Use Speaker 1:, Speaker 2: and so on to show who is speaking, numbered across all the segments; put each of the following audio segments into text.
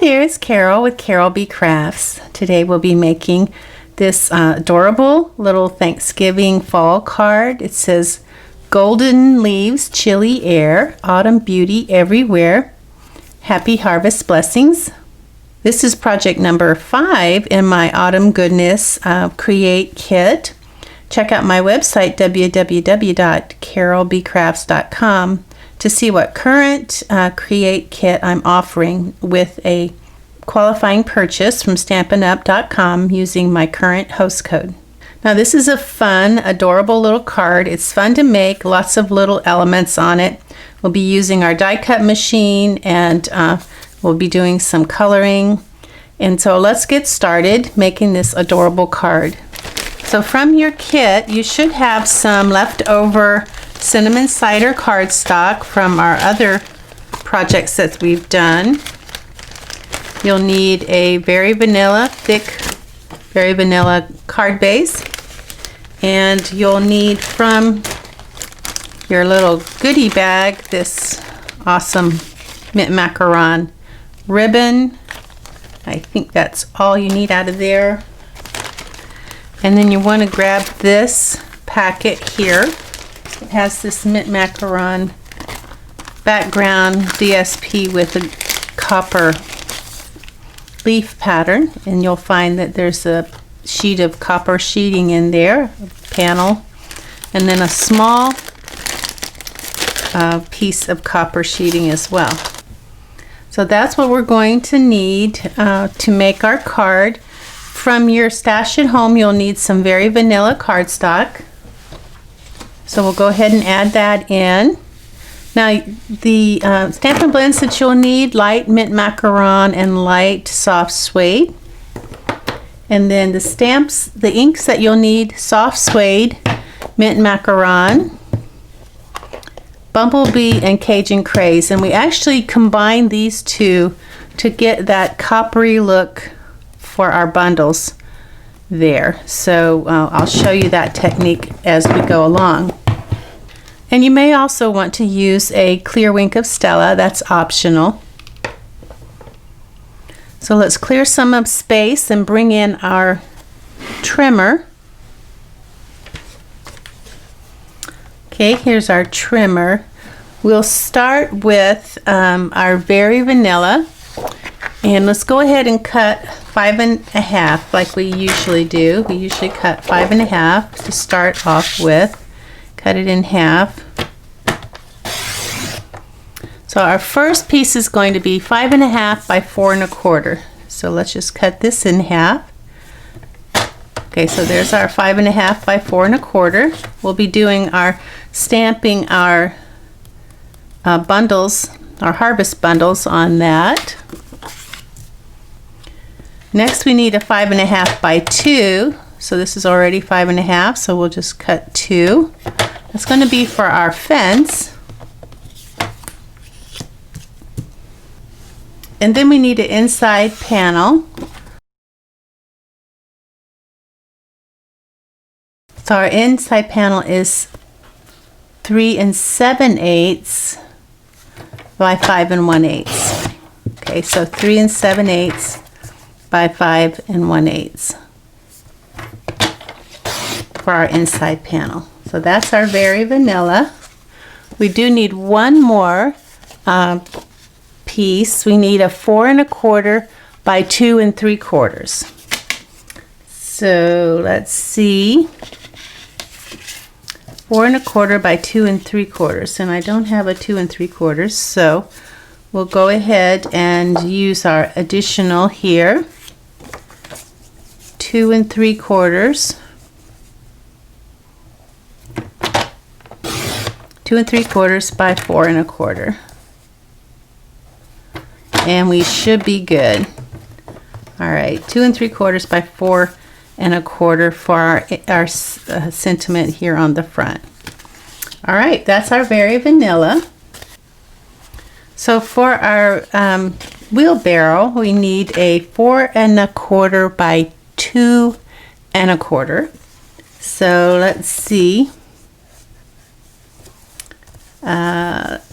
Speaker 1: Here's Carol with Carolbcrafts. Today we'll be making this adorable little Thanksgiving fall card. It says, "Golden leaves, chilly air, autumn beauty everywhere. Happy harvest blessings." This is project number 5 in my Autumn Goodness Create Kit. Check out my website, www.carolbcrafts.com, to see what current Create Kit I'm offering with a qualifying purchase from StampinUp.com using my current host code. Now this is a fun, adorable little card. It's fun to make, lots of little elements on it. We'll be using our die cut machine and we'll be doing some coloring. And so let's get started making this adorable card. So from your kit, you should have some leftover cinnamon cider cardstock from our other projects that we've done. You'll need a very vanilla, thick, very vanilla card base. And you'll need from your little goodie bag this awesome mint macaron ribbon. I think that's all you need out of there. And then you want to grab this packet here. It has this mint macaron background DSP with a copper leaf pattern, and you'll find that there's a sheet of copper sheeting in there, a panel, and then a small piece of copper sheeting as well. So that's what we're going to need to make our card. From your stash at home, you'll need some very vanilla cardstock. So we'll go ahead and add that in. Now the Stampin' blends that you'll need: light mint macaron and light soft suede. And then the stamps, the inks that you'll need: soft suede, mint macaron, bumblebee, and Cajun craze. And we actually combine these two to get that coppery look for our bundles there. So I'll show you that technique as we go along. And you may also want to use a clear wink of Stella. That's optional. So let's clear some of space and bring in our trimmer. Okay, here's our trimmer. We'll start with our very vanilla, and let's go ahead and cut 5 1/2 like we usually do. We usually cut 5 1/2 to start off with. Cut it in half. So our first piece is going to be 5 1/2 by 4 1/4. So let's just cut this in half. Okay, so there's our 5 1/2 by 4 1/4. We'll be doing our stamping our bundles, our harvest bundles on that. Next we need a 5 1/2 by 2. So this is already 5 1/2, so we'll just cut 2. That's going to be for our fence. And then we need an inside panel. So our inside panel is 3 7/8 by 5 1/8. Okay, so 3 7/8 by 5 1/8 for our inside panel. So that's our very vanilla. We do need one more piece. We need a 4 1/4 by 2 3/4. So let's see. 4 1/4 by 2 3/4, and I don't have a 2 3/4, so we'll go ahead and use our additional here. 2 3/4. 2 3/4 by 4 1/4. And we should be good. All right, 2 3/4 by 4 1/4 for our sentiment here on the front. All right, that's our very vanilla. So for our wheelbarrow, we need a 4 1/4 by 2 1/4. So let's see.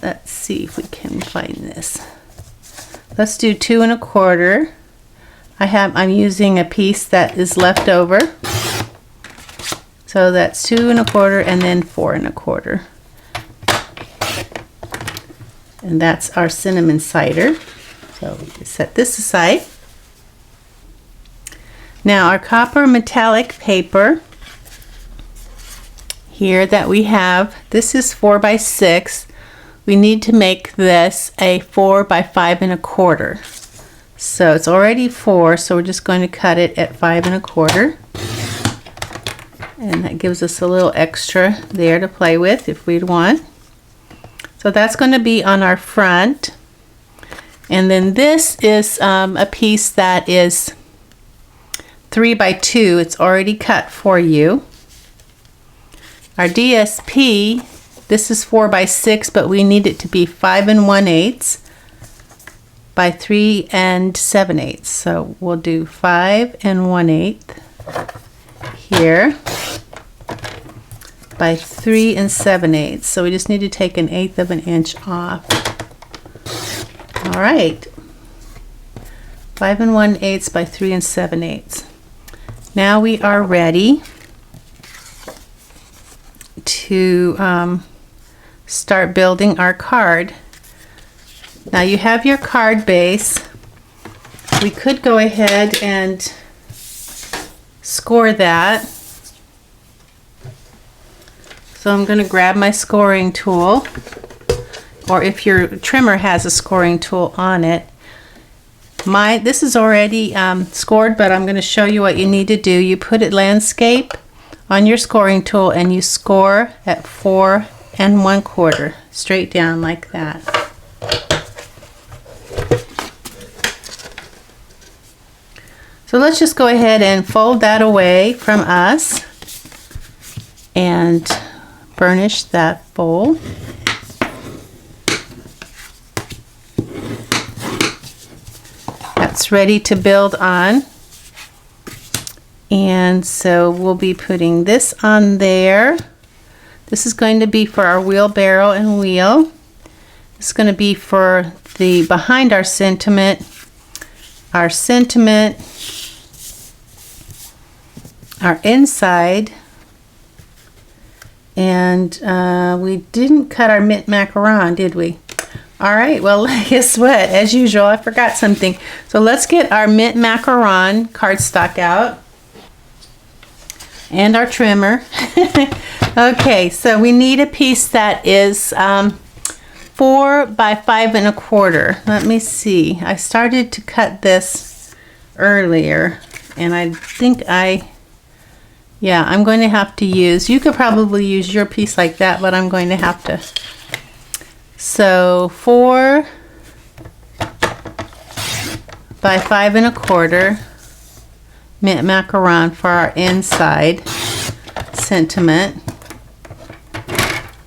Speaker 1: Let's see if we can find this. Let's do 2 1/4. I'm using a piece that is left over. So that's 2 1/4 and then 4 1/4. And that's our cinnamon cider. So we set this aside. Now our copper metallic paper here that we have, this is 4 by 6. We need to make this a 4 by 5 1/4. So it's already 4, so we're just going to cut it at 5 1/4. And that gives us a little extra there to play with if we'd want. So that's going to be on our front. And then this is a piece that is 3 by 2. It's already cut for you. Our DSP, this is 4 by 6, but we need it to be 5 1/8 by 3 7/8. So we'll do 5 1/8 here by 3 7/8. So we just need to take 1/8 of an inch off. All right, 5 1/8 by 3 7/8. Now we are ready to start building our card. Now you have your card base. We could go ahead and score that. So I'm going to grab my scoring tool, or if your trimmer has a scoring tool on it. This is already scored, but I'm going to show you what you need to do. You put it landscape on your scoring tool and you score at 4 1/4 straight down like that. So let's just go ahead and fold that away from us and burnish that bowl. That's ready to build on. And so we'll be putting this on there. This is going to be for our wheelbarrow and wheel. This is going to be for the behind our sentiment, our inside, and we didn't cut our mint macaron, did we? All right, well, guess what? As usual, I forgot something. So let's get our mint macaron cardstock out and our trimmer. Okay, so we need a piece that is 4 by 5 1/4. Let me see. I started to cut this earlier, and I think yeah, I'm going to have to use, you could probably use your piece like that, but I'm going to have to. So 4 by 5 1/4 mint macaron for our inside sentiment.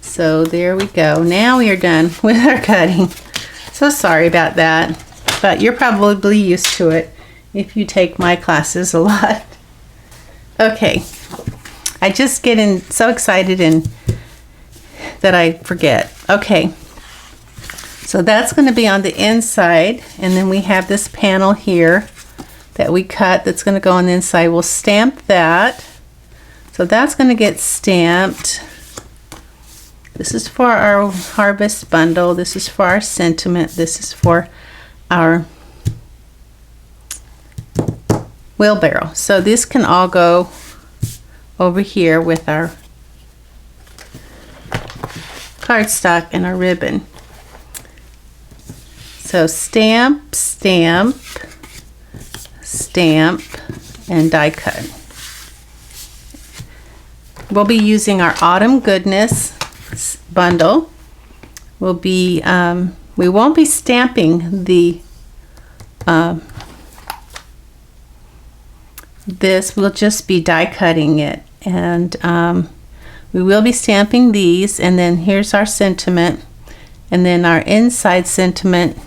Speaker 1: So there we go. Now we are done with our cutting. So sorry about that, but you're probably used to it if you take my classes a lot. Okay, I just get so excited and that I forget. Okay, so that's going to be on the inside, and then we have this panel here that we cut that's going to go on the inside. We'll stamp that. So that's going to get stamped. This is for our harvest bundle. This is for our sentiment. This is for our wheelbarrow. So this can all go over here with our cardstock and our ribbon. So stamp, stamp, stamp, and die cut. We'll be using our Autumn Goodness bundle. We won't be stamping the this, we'll just be die cutting it, and we will be stamping these, and then here's our sentiment, and then our inside sentiment,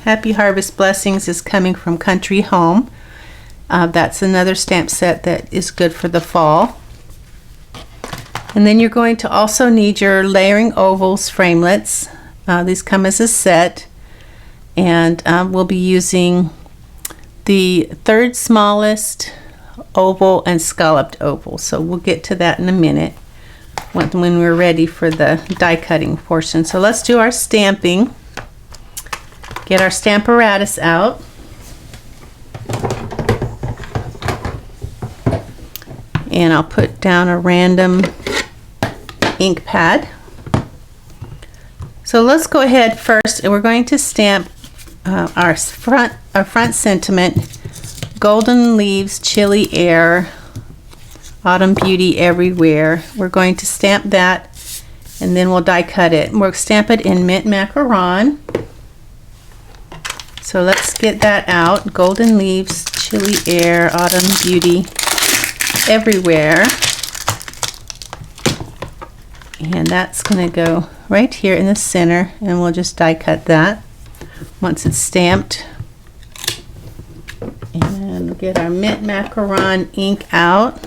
Speaker 1: Happy Harvest Blessings is coming from Country Home. That's another stamp set that is good for the fall. And then you're going to also need your layering ovals framelets. These come as a set. and we'll be using the third smallest oval and scalloped oval. So we'll get to that in a minute when we're ready for the die cutting portion. So let's do our stamping. Get our Stamparatus out. And I'll put down a random ink pad. So let's go ahead first, and we're going to stamp our front sentiment, Golden Leaves, Chilly Air, Autumn Beauty Everywhere. We're going to stamp that, and then we'll die cut it. We'll stamp it in mint macaron. So let's get that out. Golden Leaves, Chilly Air, Autumn Beauty Everywhere. And that's going to go right here in the center, and we'll just die cut that once it's stamped. And we'll get our mint macaron ink out.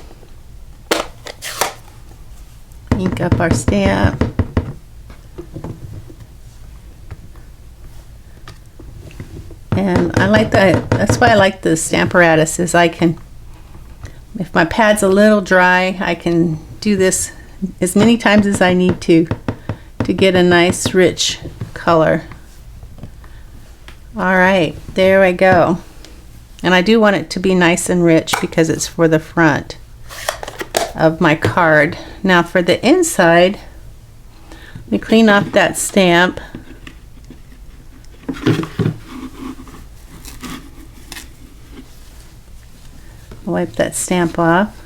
Speaker 1: Ink up our stamp. And I like that. That's why I like the Stamparatus, is I can, if my pad's a little dry, I can do this as many times as I need to get a nice rich color. All right, there I go. And I do want it to be nice and rich because it's for the front of my card. Now for the inside, let me clean off that stamp. Wipe that stamp off.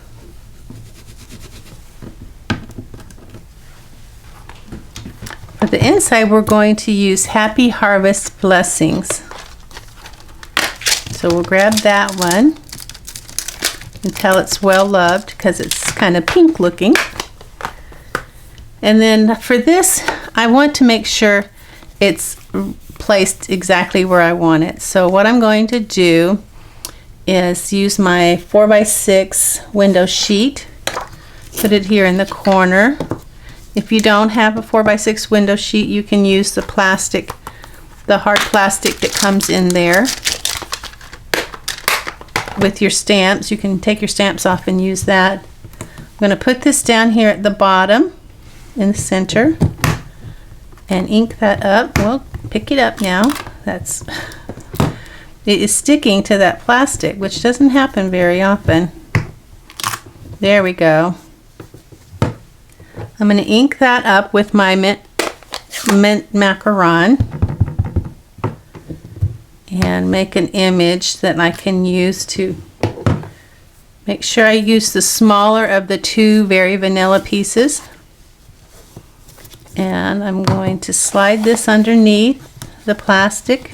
Speaker 1: For the inside, we're going to use Happy Harvest Blessings. So we'll grab that one until it's well loved, because it's kind of pink looking. And then for this, I want to make sure it's placed exactly where I want it. So what I'm going to do is use my 4x6 window sheet, put it here in the corner. If you don't have a 4x6 window sheet, you can use the plastic, the hard plastic that comes in there with your stamps. You can take your stamps off and use that. I'm going to put this down here at the bottom in the center and ink that up. Well, pick it up now. It is sticking to that plastic, which doesn't happen very often. There we go. I'm going to ink that up with my mint macaron and make an image that I can use to make sure I use the smaller of the two very vanilla pieces. And I'm going to slide this underneath the plastic,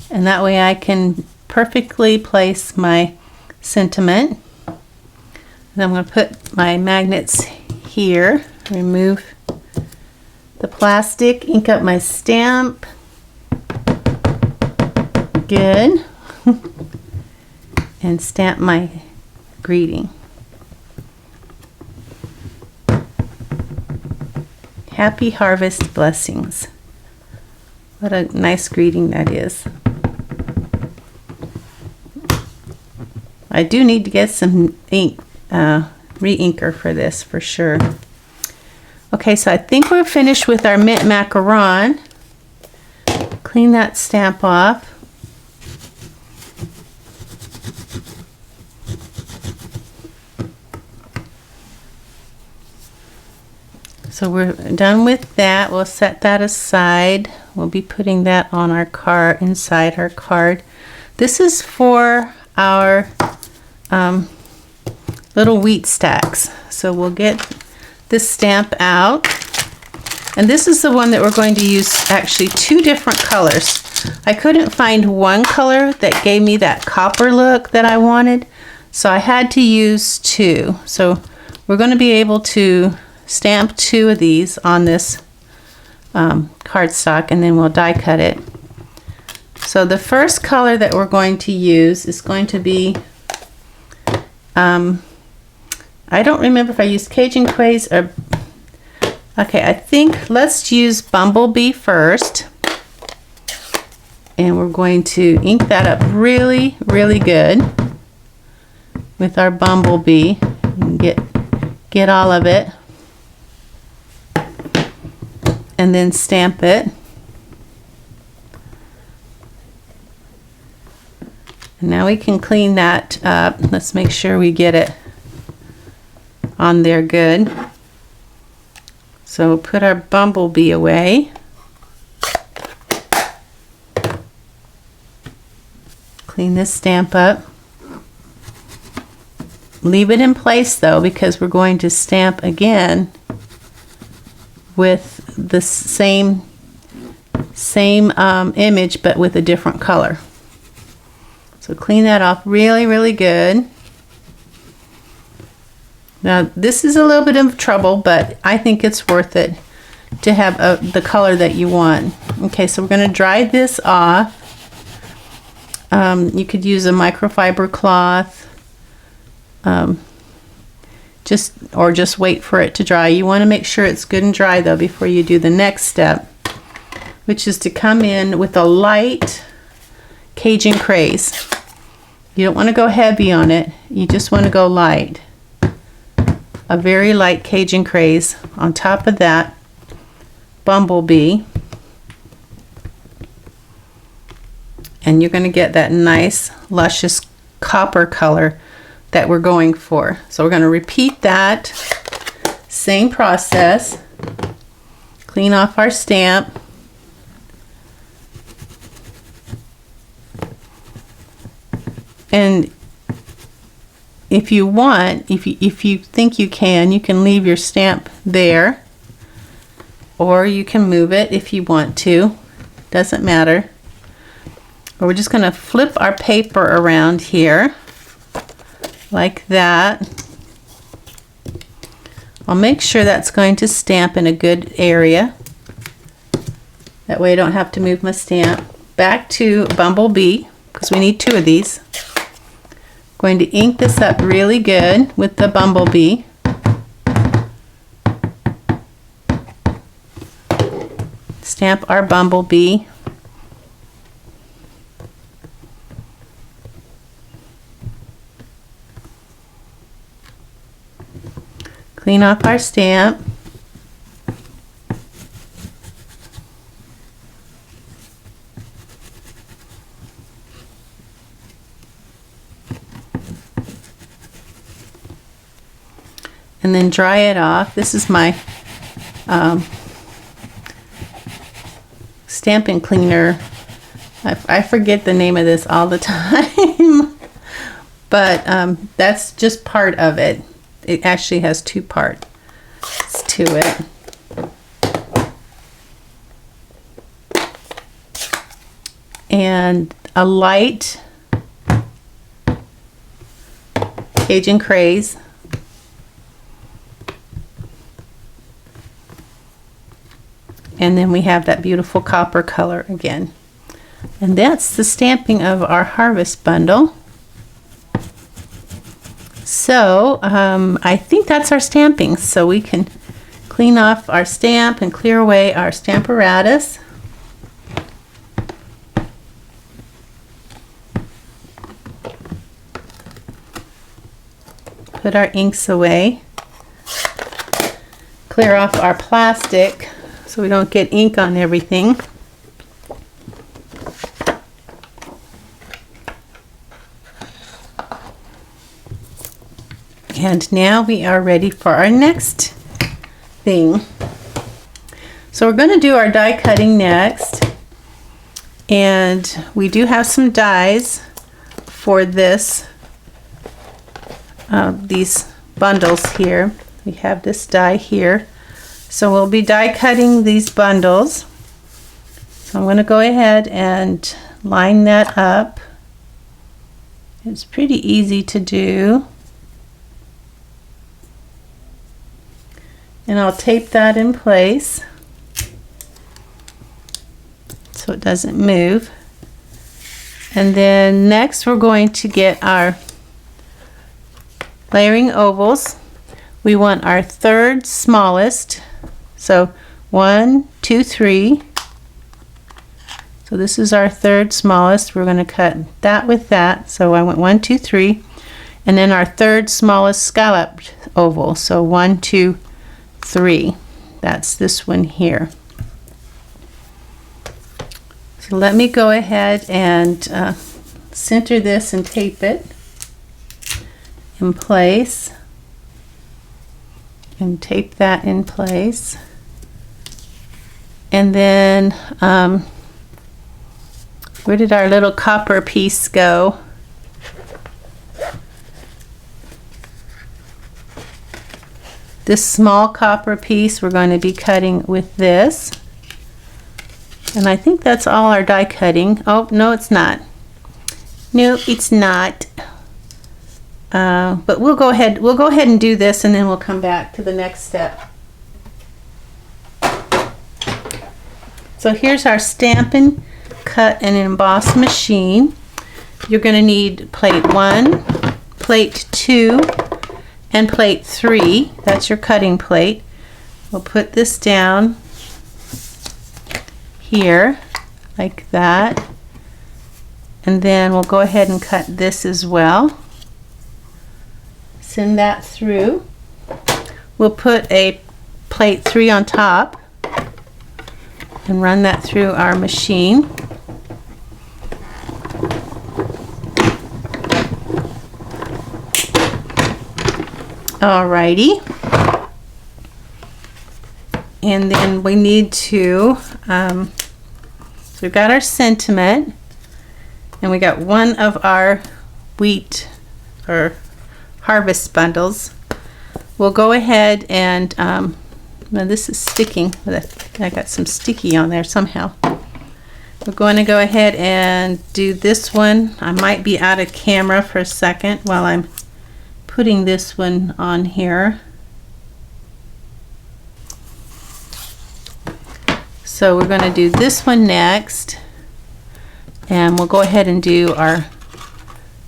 Speaker 1: and that way I can perfectly place my sentiment. And I'm going to put my magnets here, remove the plastic, ink up my stamp. Good. And stamp my greeting. Happy Harvest Blessings. What a nice greeting that is. I do need to get some ink, re-inker for this for sure. Okay, so I think we're finished with our mint macaron. Clean that stamp off. So we're done with that. We'll set that aside. We'll be putting that on our card, inside our card. This is for our little wheat stacks. So we'll get this stamp out. And this is the one that we're going to use, actually two different colors. I couldn't find one color that gave me that copper look that I wanted, so I had to use two. So we're going to be able to stamp two of these on this cardstock, and then we'll die cut it. So the first color that we're going to use is going to be, I don't remember if I used Cajun Quays or, okay, I think let's use Bumblebee first. And we're going to ink that up really, really good with our bumblebee. And get all of it. And then stamp it. And now we can clean that up. Let's make sure we get it on there good. So we'll put our bumblebee away. Clean this stamp up. Leave it in place though, because we're going to stamp again with the same image but with a different color. So clean that off really, really good. Now this is a little bit of trouble, but I think it's worth it to have the color that you want. Okay, so we're going to dry this off. You could use a microfiber cloth, just wait for it to dry. You want to make sure it's good and dry though before you do the next step, which is to come in with a light Cajun craze. You don't want to go heavy on it, you just want to go light. A very light Cajun craze on top of that bumblebee. And you're going to get that nice luscious copper color that we're going for. So we're going to repeat that same process. Clean off our stamp. And if you want, if you think you can leave your stamp there, or you can move it if you want to. Doesn't matter. Or we're just going to flip our paper around here like that. I'll make sure that's going to stamp in a good area. That way I don't have to move my stamp. Back to bumblebee, because we need 2 of these. Going to ink this up really good with the bumblebee. Stamp our bumblebee. Clean off our stamp. And then dry it off. This is my Stampin' cleaner. I forget the name of this all the time. But that's just part of it. It actually has 2 parts to it. And a light Cajun craze. And then we have that beautiful copper color again. And that's the stamping of our harvest bundle. So I think that's our stamping. So we can clean off our stamp and clear away our Stamparatus. Put our inks away. Clear off our plastic so we don't get ink on everything. And now we are ready for our next thing. So we're going to do our die cutting next. And we do have some dies for this, these bundles here. We have this die here. So we'll be die cutting these bundles. So I'm going to go ahead and line that up. It's pretty easy to do. And I'll tape that in place so it doesn't move. And then next we're going to get our layering ovals. We want our third smallest. So 1, 2, 3. So this is our third smallest. We're going to cut that with that. So I went 1, 2, 3. And then our third smallest scalloped oval. So 1, 2, 3. That's this one here. So let me go ahead and center this and tape it in place. And tape that in place. And then where did our little copper piece go? This small copper piece we're going to be cutting with this. And I think that's all our die cutting. Oh, no, it's not. No, it's not. But we'll go ahead and do this, and then we'll come back to the next step. So here's our Stampin' Cut and Emboss machine. You're going to need plate 1, plate 2, and plate 3. That's your cutting plate. We'll put this down here like that. And then we'll go ahead and cut this as well. Send that through. We'll put a plate 3 on top and run that through our machine. Alrighty. And then we need to, so we've got our sentiment, and we got one of our wheat or harvest bundles. We'll go ahead and, now this is sticking, I got some sticky on there somehow. We're going to go ahead and do this one. I might be out of camera for a second while I'm putting this one on here. So we're going to do this one next, and we'll go ahead and do our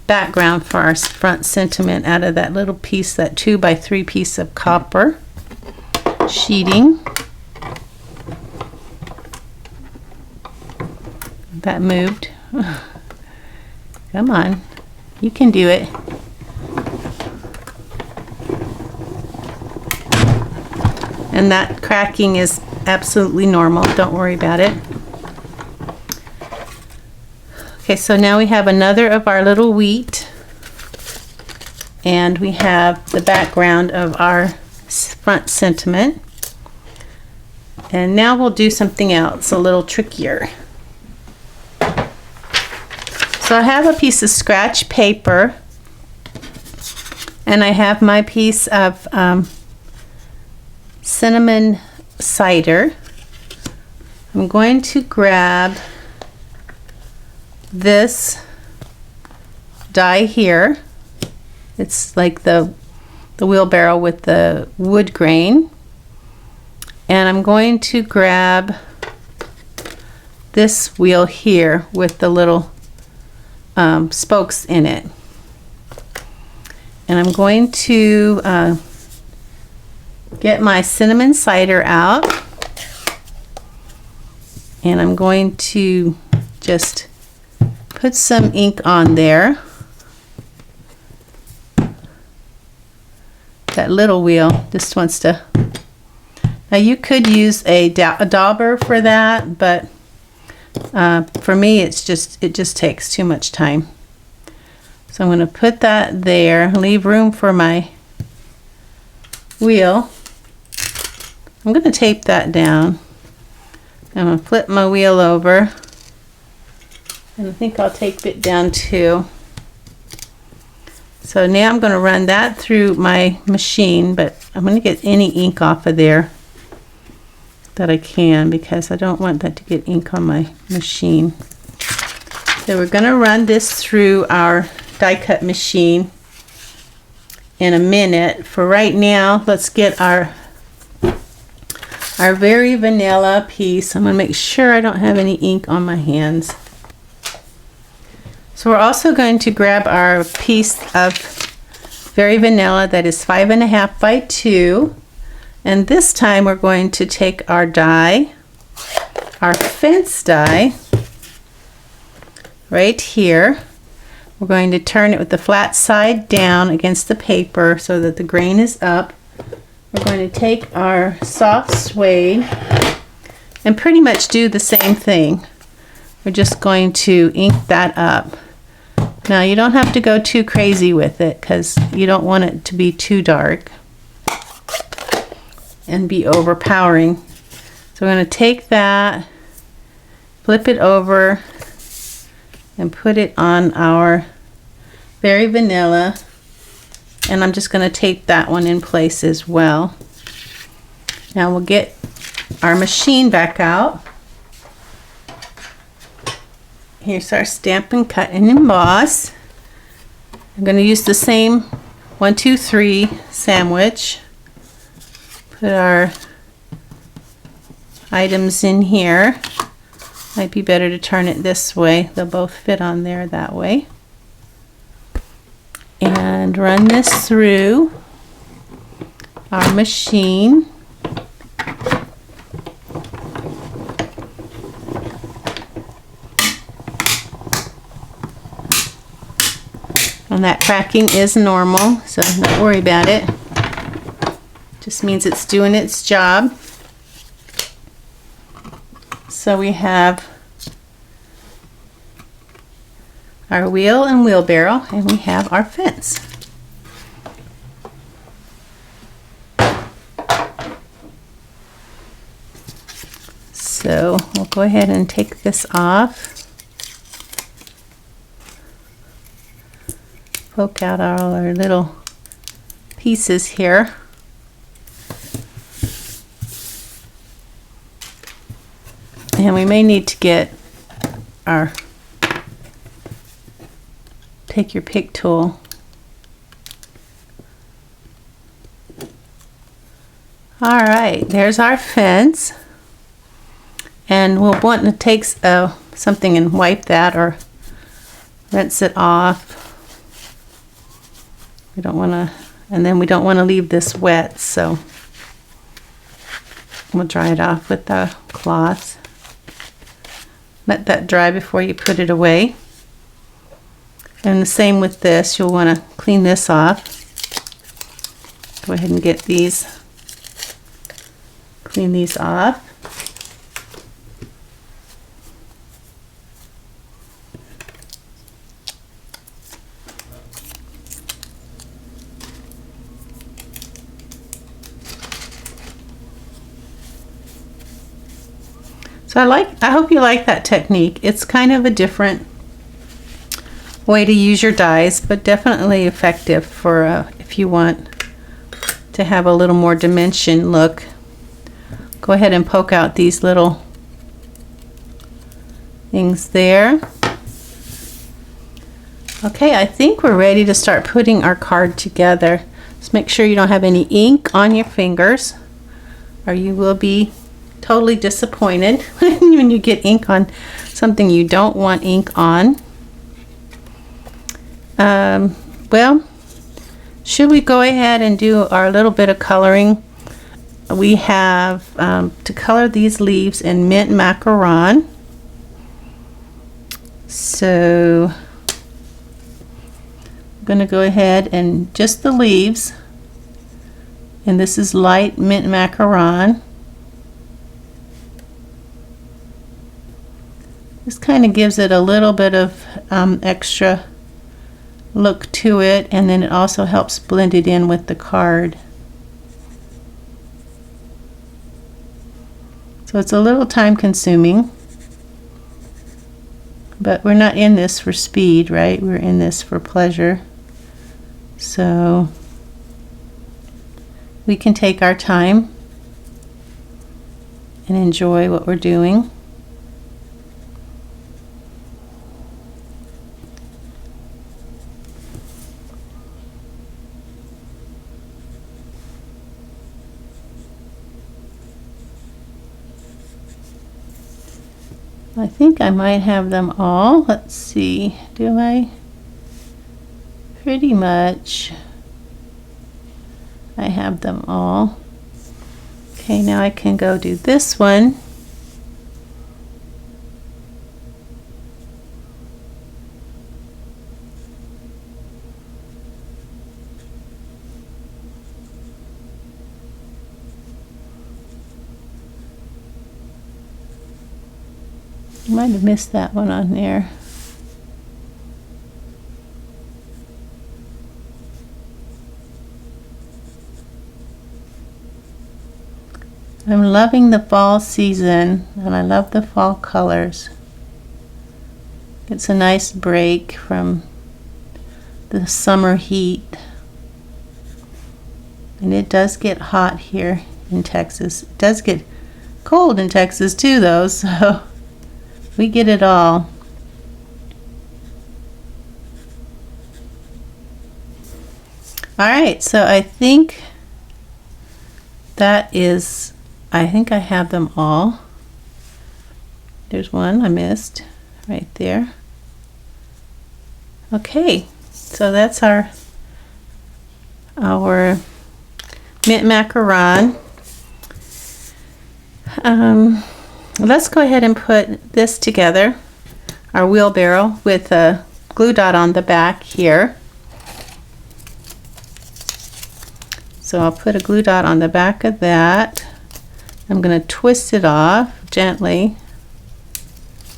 Speaker 1: background for our front sentiment out of that little piece, that 2 by 3 piece of copper sheeting. That moved. Come on, you can do it. And that cracking is absolutely normal. Don't worry about it. Okay, so now we have another of our little wheat, and we have the background of our front sentiment. And now we'll do something else a little trickier. So I have a piece of scratch paper, and I have my piece of cinnamon cider. I'm going to grab this die here. It's like the wheelbarrow with the wood grain. And I'm going to grab this wheel here with the little spokes in it. And I'm going to get my cinnamon cider out. And I'm going to just put some ink on there. That little wheel just wants to. Now you could use a dauber for that, but for me it just takes too much time. So I'm going to put that there, leave room for my wheel. I'm going to tape that down. I'm going to flip my wheel over, and I think I'll tape it down too. So now I'm going to run that through my machine, but I'm going to get any ink off of there that I can, because I don't want that to get ink on my machine. So we're going to run this through our die cut machine in a minute. For right now, let's get our very vanilla piece. I'm going to make sure I don't have any ink on my hands. So we're also going to grab our piece of very vanilla that is 5.5 by 2. And this time we're going to take our die, our fence die, right here. We're going to turn it with the flat side down against the paper so that the grain is up. We're going to take our soft suede and pretty much do the same thing. We're just going to ink that up. Now you don't have to go too crazy with it because you don't want it to be too dark and be overpowering. So we're going to take that, flip it over, and put it on our Berry Vanilla. And I'm just going to tape that one in place as well. Now we'll get our machine back out. Here's our Stampin' Cut and Emboss. I'm going to use the same 1, 2, 3 sandwich. Put our items in here. Might be better to turn it this way. They'll both fit on there that way. And run this through our machine. And that cracking is normal, so don't worry about it. Just means it's doing its job. So we have our wheel and wheelbarrow, and we have our fence. So we'll go ahead and take this off. Poke out all our little pieces here. And we may need to get our, take your pick tool. All right, there's our fence. And we'll want to take something and wipe that or rinse it off. We don't want to, and then we don't want to leave this wet, so we'll dry it off with the cloth. Let that dry before you put it away. And the same with this, you'll want to clean this off. Go ahead and get these, clean these off. So I hope you like that technique. It's kind of a different way to use your dies, but definitely effective for if you want to have a little more dimension look. Go ahead and poke out these little things there. Okay, I think we're ready to start putting our card together. Just make sure you don't have any ink on your fingers, or you will be totally disappointed when you get ink on something you don't want ink on. Well, should we go ahead and do our little bit of coloring? We have to color these leaves in mint macaron. So I'm going to go ahead and just the leaves, and this is light mint macaron. This kind of gives it a little bit of extra look to it, and then it also helps blend it in with the card. So it's a little time consuming, but we're not in this for speed, right? We're in this for pleasure. So we can take our time and enjoy what we're doing. I think I might have them all. Let's see, do I? Pretty much I have them all. Okay, now I can go do this one. Might have missed that one on there. I'm loving the fall season, and I love the fall colors. It's a nice break from the summer heat. And it does get hot here in Texas. It does get cold in Texas too, though, so we get it all. Alright, so I think I have them all. There's one I missed right there. Okay, so that's our mint macaron. Let's go ahead and put this together, our wheelbarrow, with a glue dot on the back here. So I'll put a glue dot on the back of that. I'm going to twist it off gently,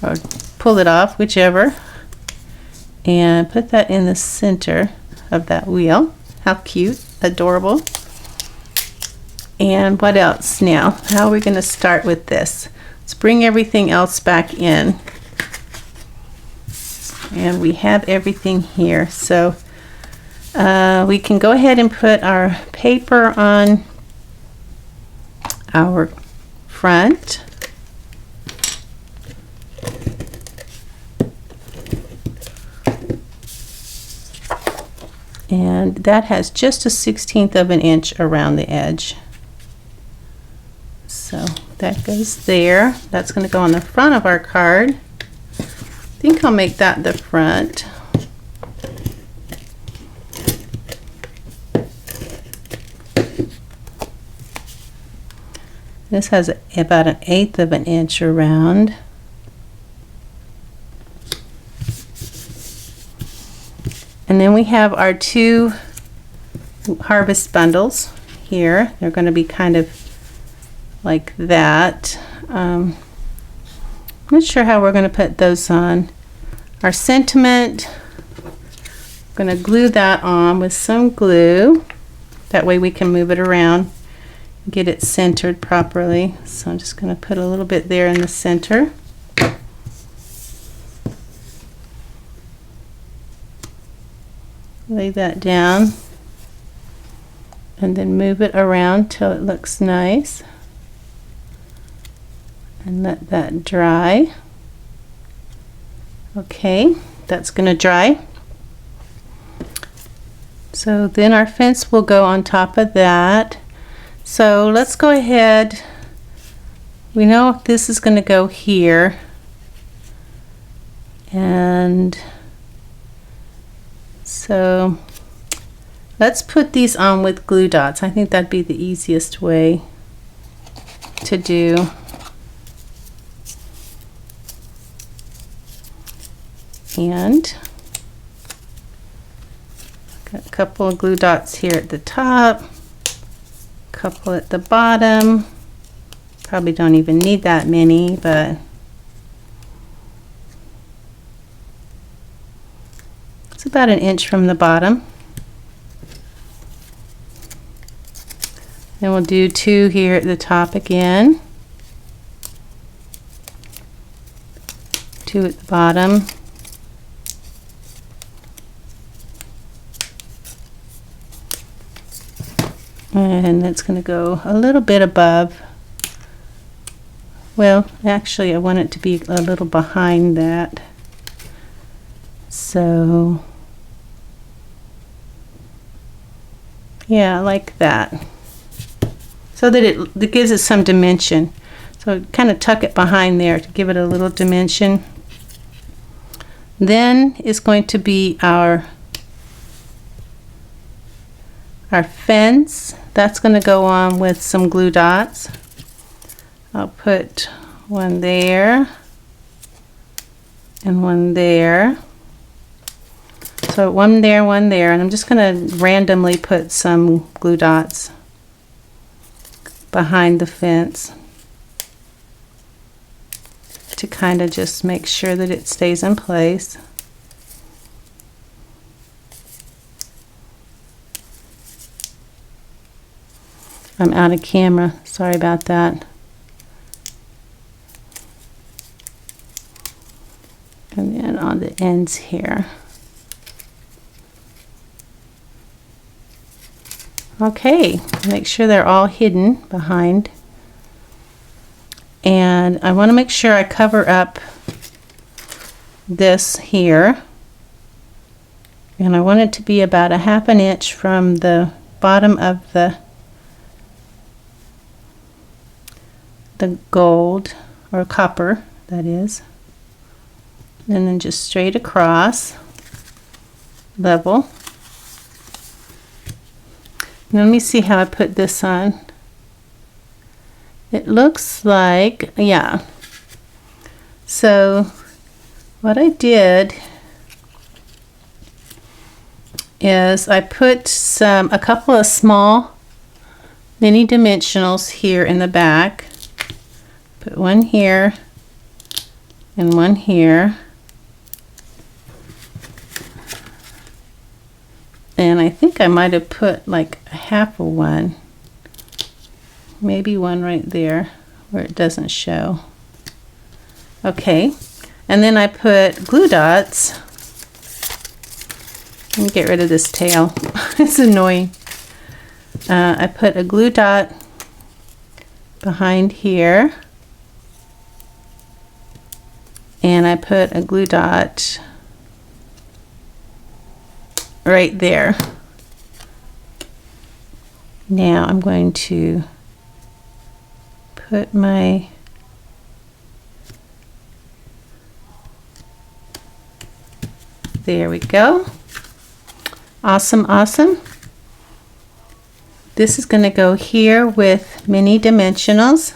Speaker 1: or pull it off, whichever, and put that in the center of that wheel. How cute, adorable. And what else now? How are we going to start with this? Let's bring everything else back in. And we have everything here. So we can go ahead and put our paper on our front. And that has just a 1/16 of an inch around the edge. So that goes there. That's going to go on the front of our card. I think I'll make that the front. This has about 1/8 of an inch around. And then we have our 2 harvest bundles here. They're going to be kind of like that. I'm not sure how we're going to put those on. Our sentiment, I'm going to glue that on with some glue. That way we can move it around, get it centered properly. So I'm just going to put a little bit there in the center. Lay that down and then move it around till it looks nice, and let that dry. Okay, that's going to dry. So then our fence will go on top of that. So let's go ahead. We know this is going to go here, and so let's put these on with glue dots. I think that'd be the easiest way to do. And got a couple of glue dots here at the top, a couple at the bottom. Probably don't even need that many, but it's about 1 inch from the bottom. Then we'll do 2 here at the top again, 2 at the bottom, and it's going to go a little bit above. Well, actually I want it to be a little behind that. So yeah, like that, so that it gives it some dimension. So kind of tuck it behind there to give it a little dimension. Then it's going to be our fence. That's going to go on with some glue dots. I'll put one there and one there. So one there, and I'm just going to randomly put some glue dots behind the fence to kind of just make sure that it stays in place. I'm out of camera, sorry about that. And then on the ends here. Okay, make sure they're all hidden behind. And I want to make sure I cover up this here. And I want it to be about 1/2 inch from the bottom of the gold, or copper, that is. And then just straight across, level. Let me see how I put this on. It looks like, yeah. So what I did is I put a couple of small mini dimensionals here in the back. Put one here and one here. And I think I might have put like 1/2 of one. Maybe one right there where it doesn't show. Okay, and then I put glue dots. Let me get rid of this tail. It's annoying. I put a glue dot behind here. And I put a glue dot right there. Now I'm going to put my there we go. Awesome, awesome. This is going to go here with mini dimensionals.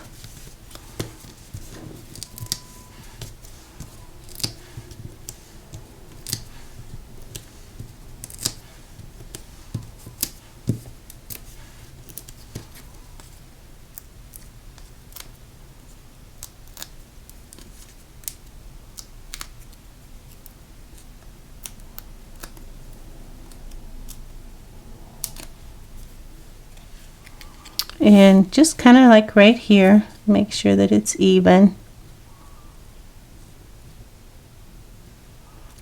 Speaker 1: And just kind of like right here, make sure that it's even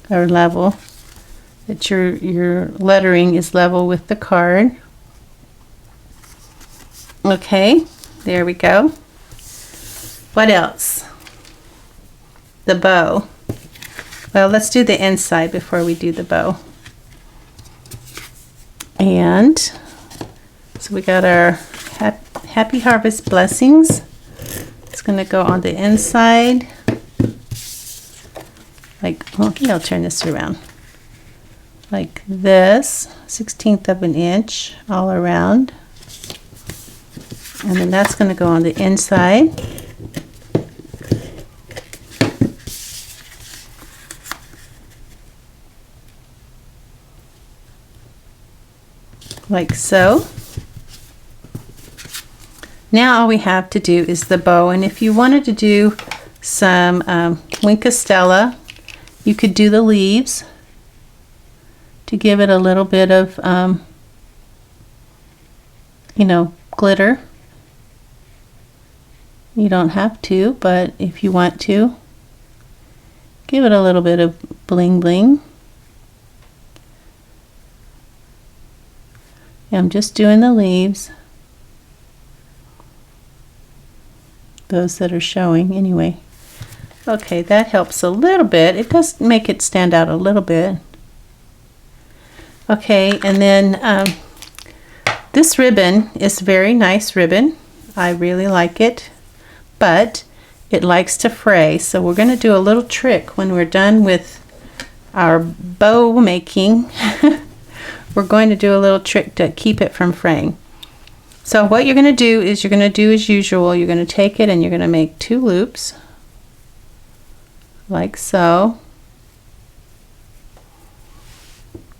Speaker 1: or level, that your lettering is level with the card. Okay, there we go. What else? The bow. Well, let's do the inside before we do the bow. And so we got our Happy Harvest blessings. It's going to go on the inside. Like, well, I'll turn this around. Like this, 1/16 of an inch all around. And then that's going to go on the inside. Like so. Now all we have to do is the bow, and if you wanted to do some Winkostella, you could do the leaves to give it a little bit of, you know, glitter. You don't have to, but if you want to, give it a little bit of bling bling. I'm just doing the leaves. Those that are showing anyway. Okay, that helps a little bit. It does make it stand out a little bit. Okay, and then this ribbon is a very nice ribbon. I really like it, but it likes to fray. So we're going to do a little trick when we're done with our bow making. We're going to do a little trick to keep it from fraying. So what you're going to do is you're going to do as usual. You're going to take it and you're going to make 2 loops like so.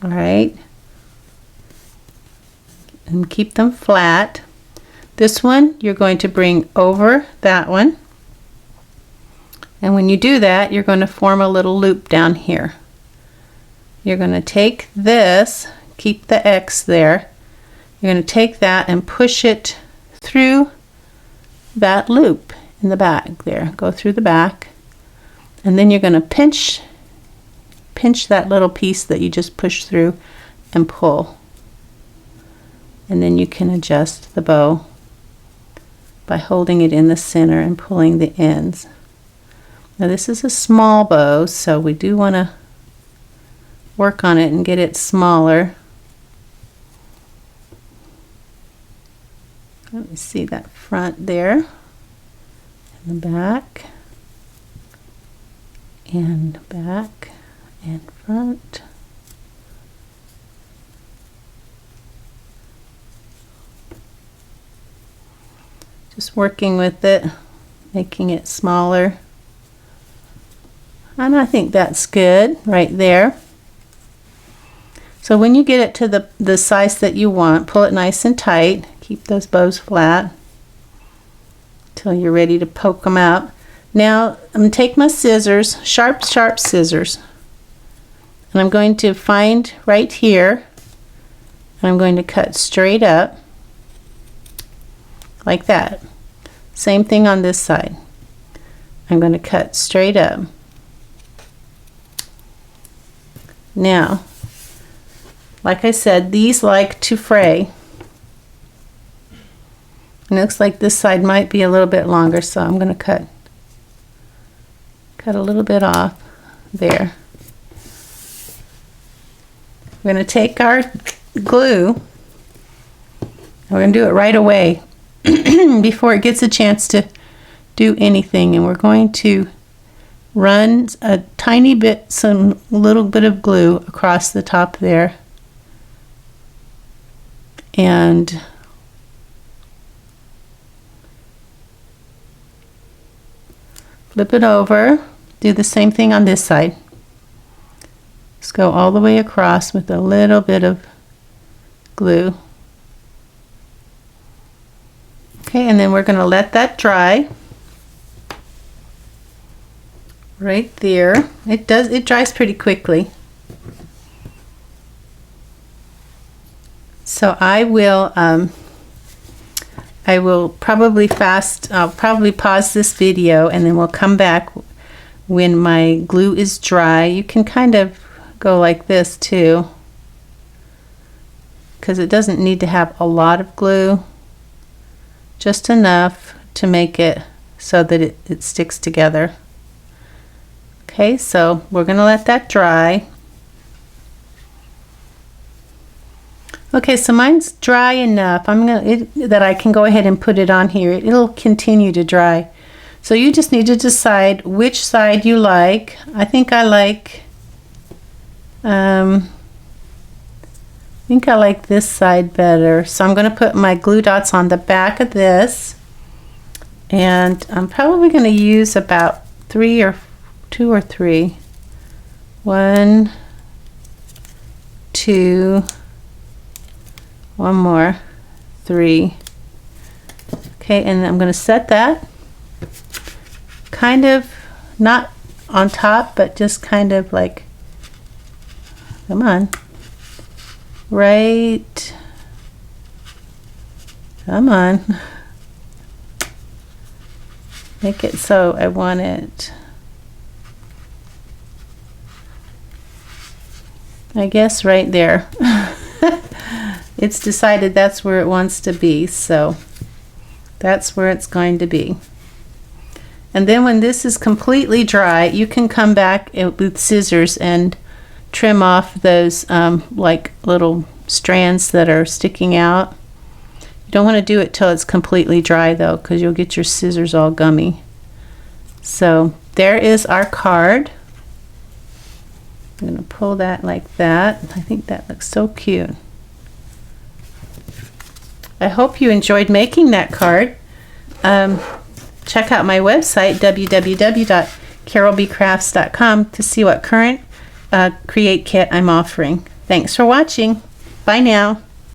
Speaker 1: All right, and keep them flat. This one you're going to bring over that one, And when you do that, you're going to form a little loop down here. You're going to take this, keep the X there, you're going to take that and push it through that loop in the back there. Go through the back, and then you're going to pinch that little piece that you just pushed through and pull. And then you can adjust the bow by holding it in the center and pulling the ends. Now this is a small bow, so we do want to work on it and get it smaller. Let me see that front there, and the back, and back, and front. Just working with it, making it smaller. And I think that's good right there. So when you get it to the size that you want, pull it nice and tight. Keep those bows flat until you're ready to poke them out. Now I'm going to take my scissors, sharp scissors, and I'm going to find right here, and I'm going to cut straight up like that. Same thing on this side. I'm going to cut straight up. Now, like I said, these like to fray. And it looks like this side might be a little bit longer, so I'm going to cut a little bit off there. We're going to take our glue, and we're going to do it right away before it gets a chance to do anything. And we're going to run a tiny bit, some little bit of glue across the top there, and flip it over. Do the same thing on this side. Just go all the way across with a little bit of glue. Okay, and then we're going to let that dry. Right there. It dries pretty quickly. So I will probably I'll probably pause this video, and then we'll come back when my glue is dry. You can kind of go like this too, because it doesn't need to have a lot of glue, just enough to make it so that it sticks together. Okay, so we're going to let that dry. Okay, so mine's dry enough. That I can go ahead and put it on here. It'll continue to dry. So you just need to decide which side you like. I think I like this side better. So I'm going to put my glue dots on the back of this, and I'm probably going to use about 2 or 3. 1, 2, one more, 3. Okay, and I'm going to set that kind of not on top, but just kind of like, come on, right, come on, make it so I want it, I guess right there. It's decided that's where it wants to be, so that's where it's going to be. And then when this is completely dry, you can come back with scissors and trim off those like little strands that are sticking out. You don't want to do it till it's completely dry though, because you'll get your scissors all gummy. So there is our card. I'm going to pull that like that. I think that looks so cute. I hope you enjoyed making that card. Check out my website, www.carolbcrafts.com, to see what current Create kit I'm offering. Thanks for watching. Bye now.